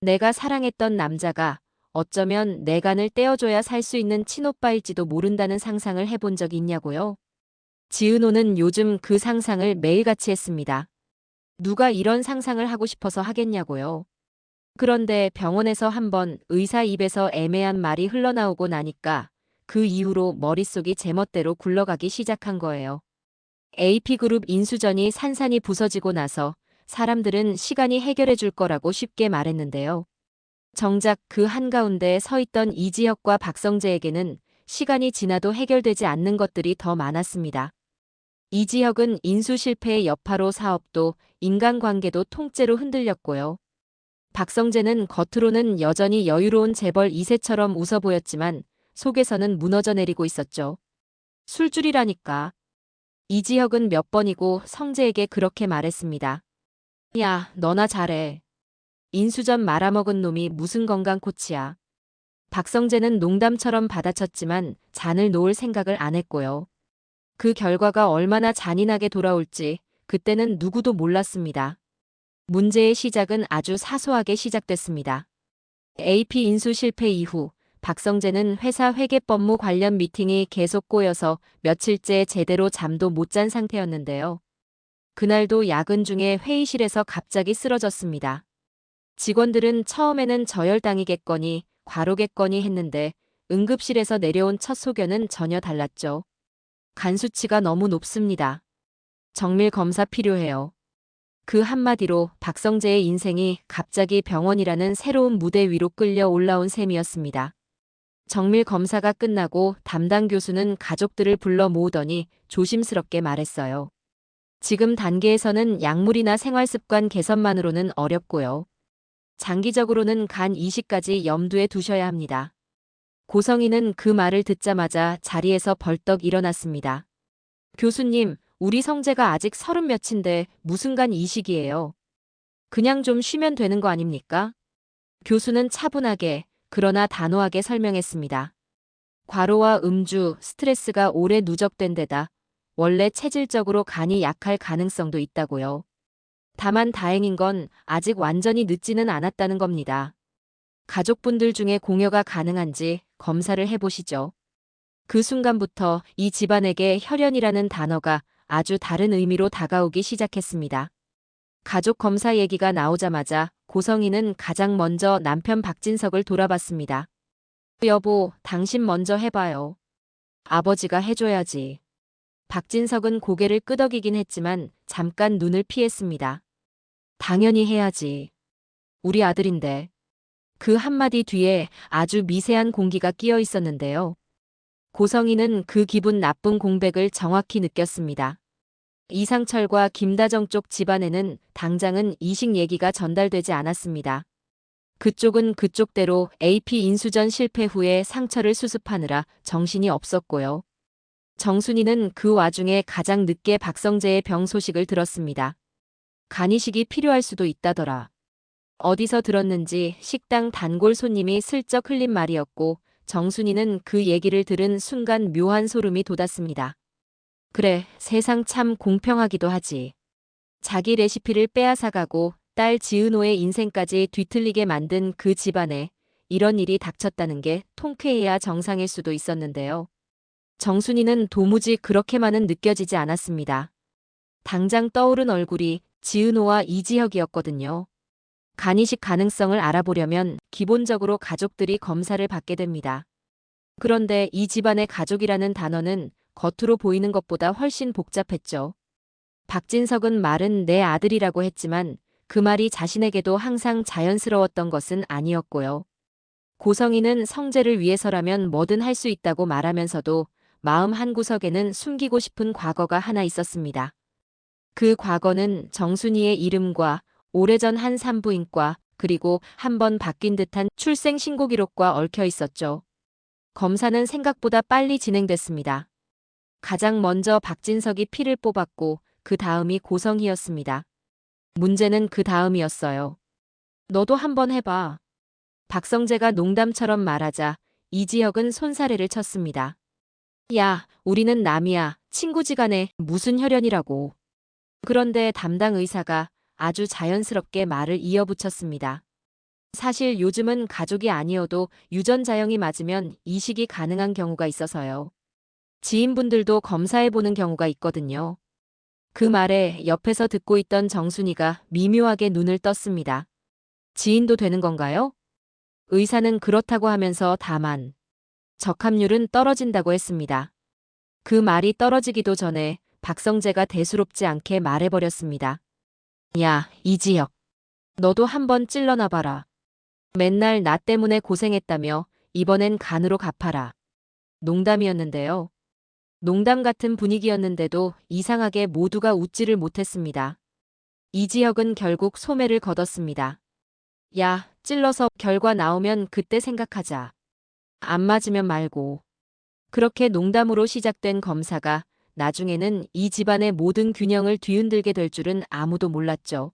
내가 사랑했던 남자가 어쩌면 내 간을 떼어줘야 살 수 있는 친오빠일지도 모른다는 상상을 해본 적이 있냐고요? 지은호는 요즘 그 상상을 매일같이 했습니다. 누가 이런 상상을 하고 싶어서 하겠냐고요? 그런데 병원에서 한번 의사 입에서 애매한 말이 흘러나오고 나니까 그 이후로 머릿속이 제멋대로 굴러가기 시작한 거예요. AP그룹 인수전이 산산이 부서지고 나서 사람들은 시간이 해결해 줄 거라고 쉽게 말했는데요. 정작 그 한가운데 서 있던 이지혁과 박성재에게는 시간이 지나도 해결되지 않는 것들이 더 많았습니다. 이지혁은 인수 실패의 여파로 사업도 인간관계도 통째로 흔들렸고요. 박성재는 겉으로는 여전히 여유로운 재벌 2세처럼 웃어 보였지만 속에서는 무너져 내리고 있었죠. 술줄이라니까. 이지혁은 몇 번이고 성재에게 그렇게 말했습니다. 야, 너나 잘해. 인수전 말아먹은 놈이 무슨 건강 코치야. 박성재는 농담처럼 받아쳤지만 잔을 놓을 생각을 안 했고요. 그 결과가 얼마나 잔인하게 돌아올지 그때는 누구도 몰랐습니다. 문제의 시작은 아주 사소하게 시작됐습니다. AP 인수 실패 이후 박성재는 회사 회계법무 관련 미팅이 계속 꼬여서 며칠째 제대로 잠도 못 잔 상태였는데요. 그날도 야근 중에 회의실에서 갑자기 쓰러졌습니다. 직원들은 처음에는 저혈당이겠거니 과로겠거니 했는데 응급실에서 내려온 첫 소견은 전혀 달랐죠. 간 수치가 너무 높습니다. 정밀 검사 필요해요. 그 한마디로 박성재의 인생이 갑자기 병원이라는 새로운 무대 위로 끌려 올라온 셈이었습니다. 정밀 검사가 끝나고 담당 교수는 가족들을 불러 모으더니 조심스럽게 말했어요. 지금 단계에서는 약물이나 생활습관 개선만으로는 어렵고요. 장기적으로는 간 이식까지 염두에 두셔야 합니다. 고성희는 그 말을 듣자마자 자리에서 벌떡 일어났습니다. 교수님, 우리 성재가 아직 30몇인데 무슨 간 이식이에요. 그냥 좀 쉬면 되는 거 아닙니까? 교수는 차분하게 그러나 단호하게 설명했습니다. 과로와 음주, 스트레스가 오래 누적된 데다 원래 체질적으로 간이 약할 가능성도 있다고요. 다만 다행인 건 아직 완전히 늦지는 않았다는 겁니다. 가족분들 중에 공여가 가능한지 검사를 해보시죠. 그 순간부터 이 집안에게 혈연이라는 단어가 아주 다른 의미로 다가오기 시작했습니다. 가족 검사 얘기가 나오자마자 고성희는 가장 먼저 남편 박진석을 돌아봤습니다. 여보, 당신 먼저 해봐요. 아버지가 해줘야지. 박진석은 고개를 끄덕이긴 했지만 잠깐 눈을 피했습니다. 당연히 해야지. 우리 아들인데. 그 한마디 뒤에 아주 미세한 공기가 끼어 있었는데요. 고성희는 그 기분 나쁜 공백을 정확히 느꼈습니다. 이상철과 김다정 쪽 집안에는 당장은 이식 얘기가 전달되지 않았습니다. 그쪽은 그쪽대로 AP 인수전 실패 후에 상처를 수습하느라 정신이 없었고요. 정순이는 그 와중에 가장 늦게 박성재의 병 소식을 들었습니다. 간이식이 필요할 수도 있다더라. 어디서 들었는지 식당 단골 손님이 슬쩍 흘린 말이었고 정순이는 그 얘기를 들은 순간 묘한 소름이 돋았습니다. 그래, 세상 참 공평하기도 하지. 자기 레시피를 빼앗아가고 딸 지은호의 인생까지 뒤틀리게 만든 그 집안에 이런 일이 닥쳤다는 게 통쾌해야 정상일 수도 있었는데요. 정순이는 도무지 그렇게만은 느껴지지 않았습니다. 당장 떠오른 얼굴이 지은호와 이지혁이었거든요. 간이식 가능성을 알아보려면 기본적으로 가족들이 검사를 받게 됩니다. 그런데 이 집안의 가족이라는 단어는 겉으로 보이는 것보다 훨씬 복잡했죠. 박진석은 말은 내 아들이라고 했지만 그 말이 자신에게도 항상 자연스러웠던 것은 아니었고요. 고성희는 성재를 위해서라면 뭐든 할 수 있다고 말하면서도 마음 한구석에는 숨기고 싶은 과거가 하나 있었습니다. 그 과거는 정순이의 이름과 오래전 한 산부인과 그리고 한 번 바뀐 듯한 출생신고 기록과 얽혀 있었죠. 검사는 생각보다 빨리 진행됐습니다. 가장 먼저 박진석이 피를 뽑았고 그 다음이 고성희였습니다. 문제는 그 다음이었어요. 너도 한번 해봐. 박성재가 농담처럼 말하자 이지혁은 손사래를 쳤습니다. 야, 우리는 남이야. 친구지간에 무슨 혈연이라고. 그런데 담당 의사가 아주 자연스럽게 말을 이어붙였습니다. 사실 요즘은 가족이 아니어도 유전자형이 맞으면 이식이 가능한 경우가 있어서요. 지인분들도 검사해보는 경우가 있거든요. 그 말에 옆에서 듣고 있던 정순이가 미묘하게 눈을 떴습니다. 지인도 되는 건가요? 의사는 그렇다고 하면서 다만 적합률은 떨어진다고 했습니다. 그 말이 떨어지기도 전에 박성재가 대수롭지 않게 말해버렸습니다. 야, 이지혁. 너도 한번 찔러놔봐라. 맨날 나 때문에 고생했다며 이번엔 간으로 갚아라. 농담이었는데요. 농담 같은 분위기였는데도 이상하게 모두가 웃지를 못했습니다. 이지혁은 결국 소매를 걷었습니다. 야, 찔러서 결과 나오면 그때 생각하자. 안 맞으면 말고. 그렇게 농담으로 시작된 검사가 나중에는 이 집안의 모든 균형을 뒤흔들게 될 줄은 아무도 몰랐죠.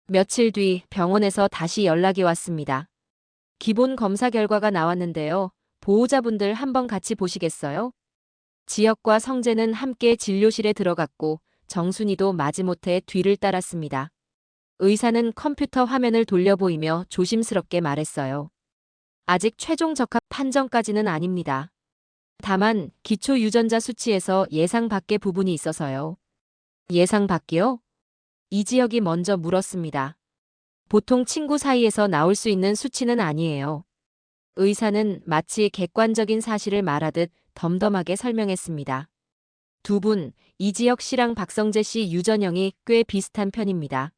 며칠 뒤 병원에서 다시 연락이 왔습니다. 기본 검사 결과가 나왔는데요. 보호자분들 한번 같이 보시겠어요? 지혁과 성재는 함께 진료실에 들어갔고 정순이도 마지못해 뒤를 따랐습니다. 의사는 컴퓨터 화면을 돌려 보이며 조심스럽게 말했어요. 아직 최종 적합 판정까지는 아닙니다. 다만 기초 유전자 수치에서 예상 밖의 부분이 있어서요. 예상 밖이요? 이지혁이 먼저 물었습니다. 보통 친구 사이에서 나올 수 있는 수치는 아니에요. 의사는 마치 객관적인 사실을 말하듯 덤덤하게 설명했습니다. 두 분, 이지혁 씨랑 박성재 씨 유전형이 꽤 비슷한 편입니다.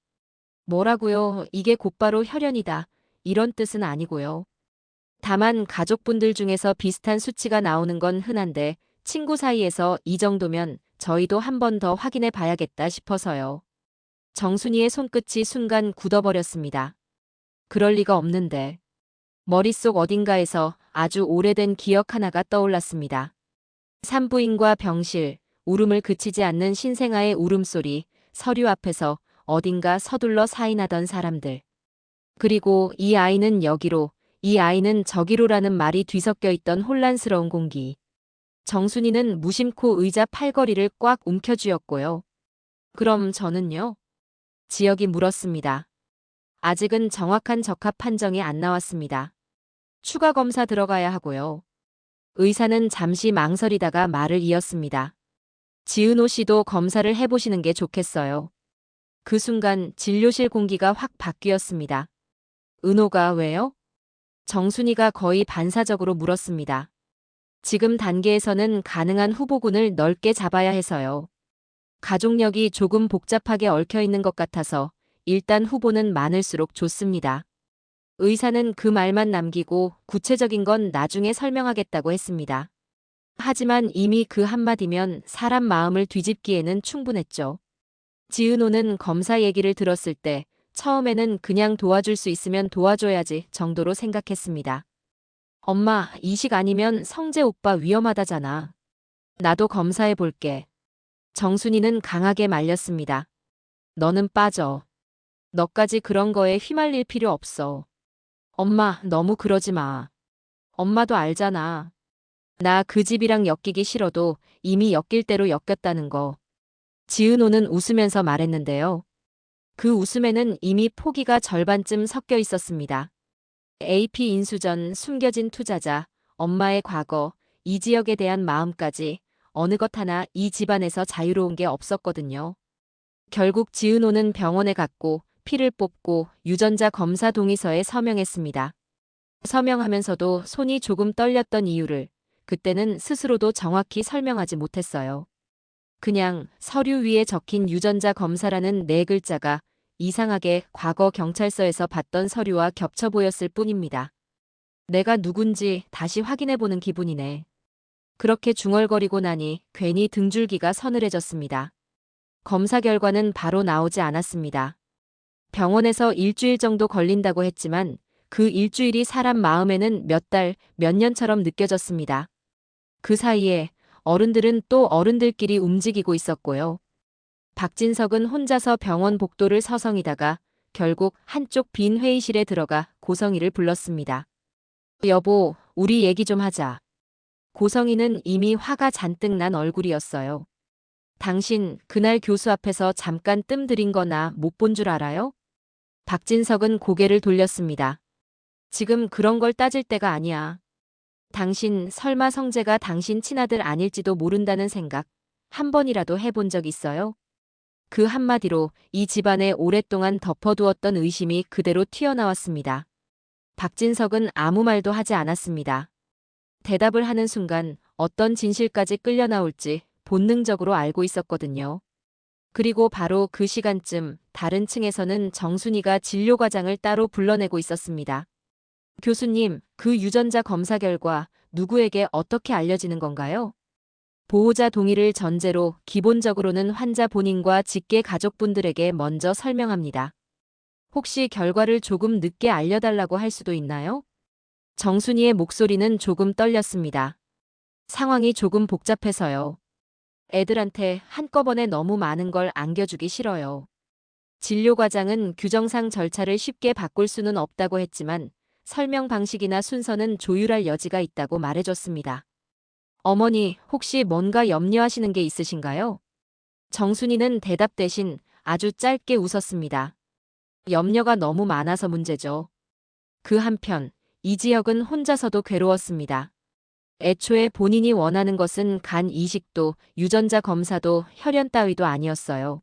뭐라고요? 이게 곧바로 혈연이다. 이런 뜻은 아니고요. 다만 가족분들 중에서 비슷한 수치가 나오는 건 흔한데 친구 사이에서 이 정도면 저희도 한 번 더 확인해 봐야겠다 싶어서요. 정순이의 손끝이 순간 굳어버렸습니다. 그럴 리가 없는데. 머릿속 어딘가에서 아주 오래된 기억 하나가 떠올랐습니다. 산부인과 병실, 울음을 그치지 않는 신생아의 울음소리, 서류 앞에서 어딘가 서둘러 사인하던 사람들. 그리고 이 아이는 여기로, 이 아이는 저기로라는 말이 뒤섞여 있던 혼란스러운 공기. 정순이는 무심코 의자 팔걸이를 꽉 움켜쥐었고요. 그럼 저는요? 지혁이 물었습니다. 아직은 정확한 적합 판정이 안 나왔습니다. 추가 검사 들어가야 하고요. 의사는 잠시 망설이다가 말을 이었습니다. 지은호 씨도 검사를 해보시는 게 좋겠어요. 그 순간 진료실 공기가 확 바뀌었습니다. 은호가 왜요? 정순이가 거의 반사적으로 물었습니다. 지금 단계에서는 가능한 후보군을 넓게 잡아야 해서요. 가족력이 조금 복잡하게 얽혀 있는 것 같아서 일단 후보는 많을수록 좋습니다. 의사는 그 말만 남기고 구체적인 건 나중에 설명하겠다고 했습니다. 하지만 이미 그 한마디면 사람 마음을 뒤집기에는 충분했죠. 지은호는 검사 얘기를 들었을 때 처음에는 그냥 도와줄 수 있으면 도와줘야지 정도로 생각했습니다. 엄마, 이식 아니면 성재 오빠 위험하다잖아. 나도 검사해 볼게. 정순이는 강하게 말렸습니다. 너는 빠져. 너까지 그런 거에 휘말릴 필요 없어. 엄마, 너무 그러지 마. 엄마도 알잖아. 나 그 집이랑 엮이기 싫어도 이미 엮일 대로 엮였다는 거. 지은호는 웃으면서 말했는데요. 그 웃음에는 이미 포기가 절반쯤 섞여 있었습니다. AP 인수전, 숨겨진 투자자, 엄마의 과거, 이 지역에 대한 마음까지 어느 것 하나 이 집안에서 자유로운 게 없었거든요. 결국 지은호는 병원에 갔고 피를 뽑고 유전자 검사 동의서에 서명했습니다. 서명하면서도 손이 조금 떨렸던 이유를 그때는 스스로도 정확히 설명하지 못했어요. 그냥 서류 위에 적힌 유전자 검사라는 네 글자가 이상하게 과거 경찰서에서 봤던 서류와 겹쳐 보였을 뿐입니다. 내가 누군지 다시 확인해보는 기분이네. 그렇게 중얼거리고 나니 괜히 등줄기가 서늘해졌습니다. 검사 결과는 바로 나오지 않았습니다. 병원에서 일주일 정도 걸린다고 했지만 그 일주일이 사람 마음에는 몇 달, 몇 년처럼 느껴졌습니다. 그 사이에 어른들은 또 어른들끼리 움직이고 있었고요. 박진석은 혼자서 병원 복도를 서성이다가 결국 한쪽 빈 회의실에 들어가 고성이를 불렀습니다. 여보, 우리 얘기 좀 하자. 고성이는 이미 화가 잔뜩 난 얼굴이었어요. 당신 그날 교수 앞에서 잠깐 뜸들인 거나 못 본 줄 알아요? 박진석은 고개를 돌렸습니다. 지금 그런 걸 따질 때가 아니야. 당신 설마 성재가 당신 친아들 아닐지도 모른다는 생각 한 번이라도 해본 적 있어요? 그 한마디로 이 집안에 오랫동안 덮어두었던 의심이 그대로 튀어나왔습니다. 박진석은 아무 말도 하지 않았습니다. 대답을 하는 순간 어떤 진실까지 끌려 나올지 본능적으로 알고 있었거든요. 그리고 바로 그 시간쯤 다른 층에서는 정순이가 진료과장을 따로 불러내고 있었습니다. 교수님, 그 유전자 검사 결과 누구에게 어떻게 알려지는 건가요? 보호자 동의를 전제로 기본적으로는 환자 본인과 직계 가족분들에게 먼저 설명합니다. 혹시 결과를 조금 늦게 알려달라고 할 수도 있나요? 정순이의 목소리는 조금 떨렸습니다. 상황이 조금 복잡해서요. 애들한테 한꺼번에 너무 많은 걸 안겨주기 싫어요. 진료과장은 규정상 절차를 쉽게 바꿀 수는 없다고 했지만 설명 방식이나 순서는 조율할 여지가 있다고 말해줬습니다. 어머니, 혹시 뭔가 염려하시는 게 있으신가요? 정순이는 대답 대신 아주 짧게 웃었습니다. 염려가 너무 많아서 문제죠. 그 한편 이지혁은 혼자서도 괴로웠습니다. 애초에 본인이 원하는 것은 간 이식도 유전자 검사도 혈연 따위도 아니었어요.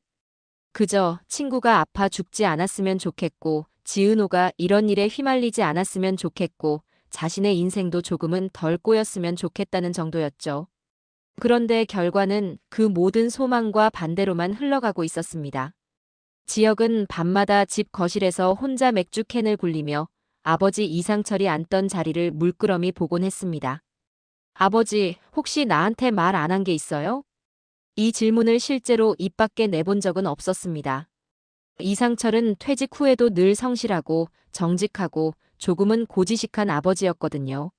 그저 친구가 아파 죽지 않았으면 좋겠고 지은호가 이런 일에 휘말리지 않았으면 좋겠고 자신의 인생도 조금은 덜 꼬였으면 좋겠다는 정도였죠. 그런데 결과는 그 모든 소망과 반대로만 흘러가고 있었습니다. 지혁은 밤마다 집 거실에서 혼자 맥주캔을 굴리며 아버지 이상철이 앉던 자리를 물끄러미 보곤 했습니다. 아버지, 혹시 나한테 말 안 한 게 있어요? 이 질문을 실제로 입 밖에 내본 적은 없었습니다. 이상철은 퇴직 후에도 늘 성실하고 정직하고 조금은 고지식한 아버지였거든요.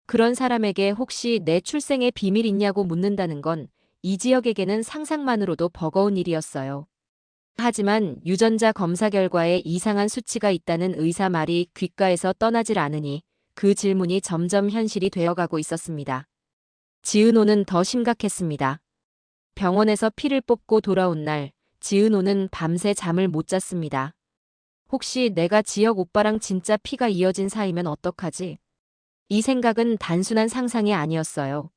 그런 사람에게 혹시 내 출생의 비밀 있냐고 묻는다는 건 이지혁에게는 상상만으로도 버거운 일이었어요. 하지만 유전자 검사 결과에 이상한 수치가 있다는 의사 말이 귓가에서 떠나질 않으니 그 질문이 점점 현실이 되어가고 있었습니다. 지은호는 더 심각했습니다. 병원에서 피를 뽑고 돌아온 날, 지은호는 밤새 잠을 못 잤습니다. 혹시 내가 지혁 오빠랑 진짜 피가 이어진 사이면 어떡하지? 이 생각은 단순한 상상이 아니었어요.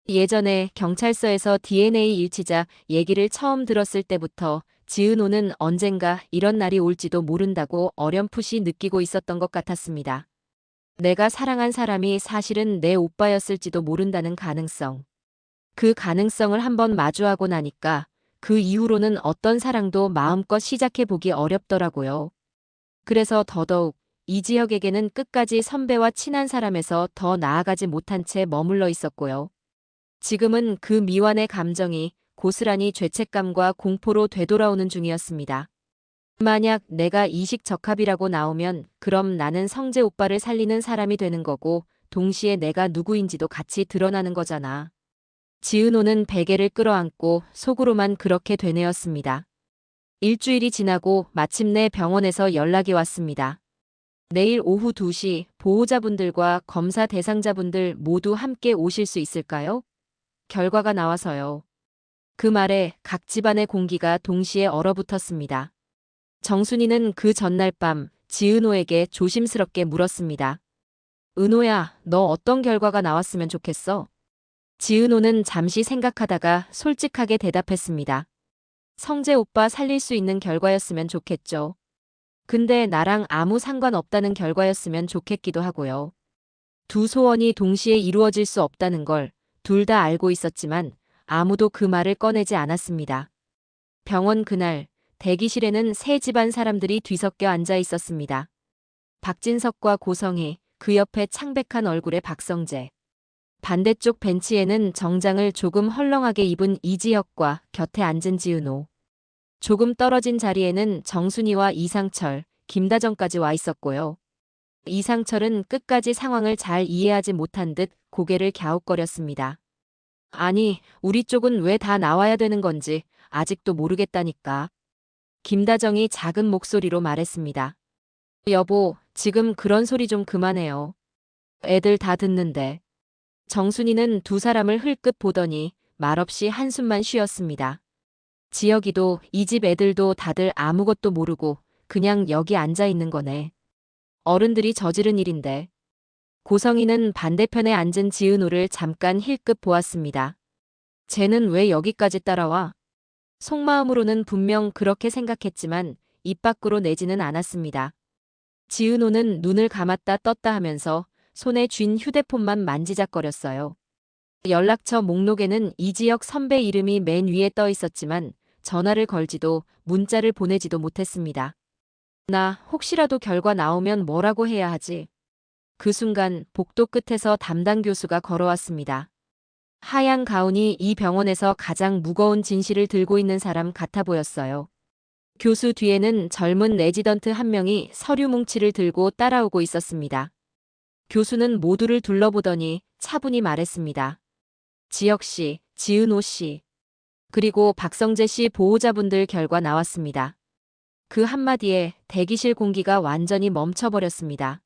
예전에 경찰서에서 DNA 일치자 얘기를 처음 들었을 때부터 지은호는 언젠가 이런 날이 올지도 모른다고 어렴풋이 느끼고 있었던 것 같았습니다. 내가 사랑한 사람이 사실은 내 오빠였을지도 모른다는 가능성. 그 가능성을 한번 마주하고 나니까 그 이후로는 어떤 사랑도 마음껏 시작해보기 어렵더라고요. 그래서 더더욱 이지혁에게는 끝까지 선배와 친한 사람에서 더 나아가지 못한 채 머물러 있었고요. 지금은 그 미완의 감정이 고스란히 죄책감과 공포로 되돌아오는 중이었습니다. 만약 내가 이식적합이라고 나오면 그럼 나는 성재 오빠를 살리는 사람이 되는 거고 동시에 내가 누구인지도 같이 드러나는 거잖아. 지은호는 베개를 끌어안고 속으로만 그렇게 되뇌었습니다. 일주일이 지나고 마침내 병원에서 연락이 왔습니다. 내일 오후 2시 보호자분들과 검사 대상자분들 모두 함께 오실 수 있을까요? 결과가 나와서요. 그 말에 각 집안의 공기가 동시에 얼어붙었습니다. 정순이는 그 전날 밤 지은호에게 조심스럽게 물었습니다. 은호야, 너 어떤 결과가 나왔으면 좋겠어? 지은호는 잠시 생각하다가 솔직하게 대답했습니다. 성재 오빠 살릴 수 있는 결과였으면 좋겠죠. 근데 나랑 아무 상관없다는 결과였으면 좋겠기도 하고요. 두 소원이 동시에 이루어질 수 없다는 걸 둘 다 알고 있었지만 아무도 그 말을 꺼내지 않았습니다. 병원 그날 대기실에는 세 집안 사람들이 뒤섞여 앉아 있었습니다. 박진석과 고성희, 그 옆에 창백한 얼굴의 박성재. 반대쪽 벤치에는 정장을 조금 헐렁하게 입은 이지혁과 곁에 앉은 지은호. 조금 떨어진 자리에는 정순이와 이상철, 김다정까지 와 있었고요. 이상철은 끝까지 상황을 잘 이해하지 못한 듯 고개를 갸웃거렸습니다. 아니, 우리 쪽은 왜 다 나와야 되는 건지 아직도 모르겠다니까. 김다정이 작은 목소리로 말했습니다. 여보, 지금 그런 소리 좀 그만해요. 애들 다 듣는데. 정순이는 두 사람을 흘끗 보더니 말없이 한숨만 쉬었습니다. 지혁이도 이 집 애들도 다들 아무것도 모르고 그냥 여기 앉아 있는 거네. 어른들이 저지른 일인데. 고성이는 반대편에 앉은 지은호를 잠깐 힐끗 보았습니다. 쟤는 왜 여기까지 따라와? 속마음으로는 분명 그렇게 생각했지만 입 밖으로 내지는 않았습니다. 지은호는 눈을 감았다 떴다 하면서 손에 쥔 휴대폰만 만지작거렸어요. 연락처 목록에는 이지혁 선배 이름이 맨 위에 떠 있었지만 전화를 걸지도 문자를 보내지도 못했습니다. 나 혹시라도 결과 나오면 뭐라고 해야 하지? 그 순간 복도 끝에서 담당 교수가 걸어왔습니다. 하얀 가운이 이 병원에서 가장 무거운 진실을 들고 있는 사람 같아 보였어요. 교수 뒤에는 젊은 레지던트 한 명이 서류 뭉치를 들고 따라오고 있었습니다. 교수는 모두를 둘러보더니 차분히 말했습니다. 지혁 씨, 지은호 씨, 그리고 박성재 씨 보호자분들 결과 나왔습니다. 그 한마디에 대기실 공기가 완전히 멈춰버렸습니다.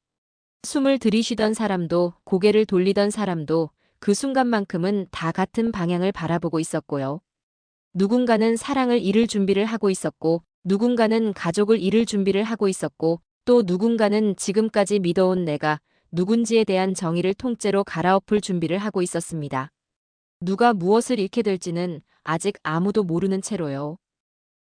숨을 들이쉬던 사람도 고개를 돌리던 사람도 그 순간만큼은 다 같은 방향을 바라보고 있었고요. 누군가는 사랑을 잃을 준비를 하고 있었고, 누군가는 가족을 잃을 준비를 하고 있었고, 또 누군가는 지금까지 믿어온 내가 누군지에 대한 정의를 통째로 갈아엎을 준비를 하고 있었습니다. 누가 무엇을 잃게 될지는 아직 아무도 모르는 채로요.